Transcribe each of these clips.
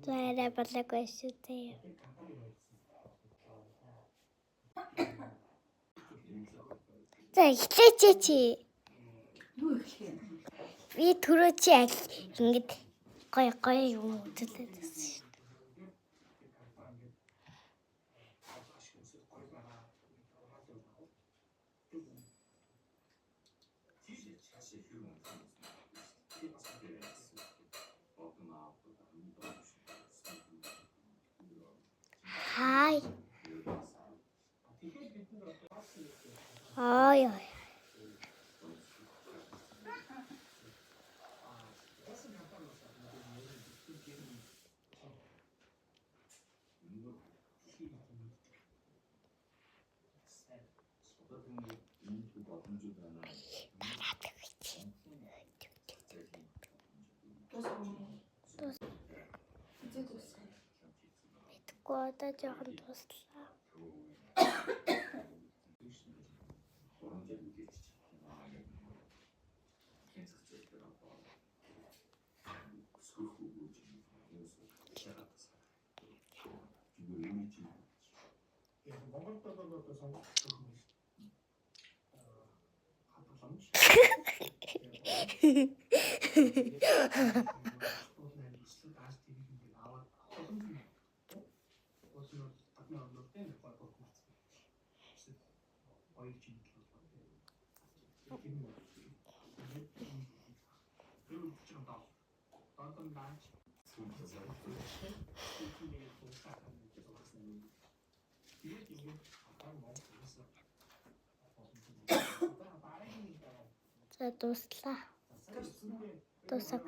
Зайраа балаагүй шүү дээ. За эхлэеч чи. Юу эхлэх юм? Би түрүү чи ингэж гой юм үзүүлээд байсан шүү. Хай. Ой. Мэдгүй жоохон туслаа. За дуслаа. Дуусах.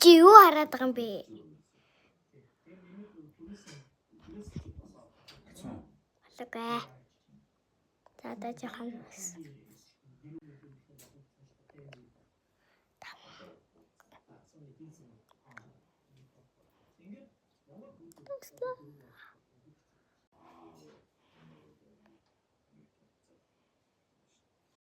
Чи юу хараад байгаа юм бэ? Балаагүй. За жоохон бас. Туслаа.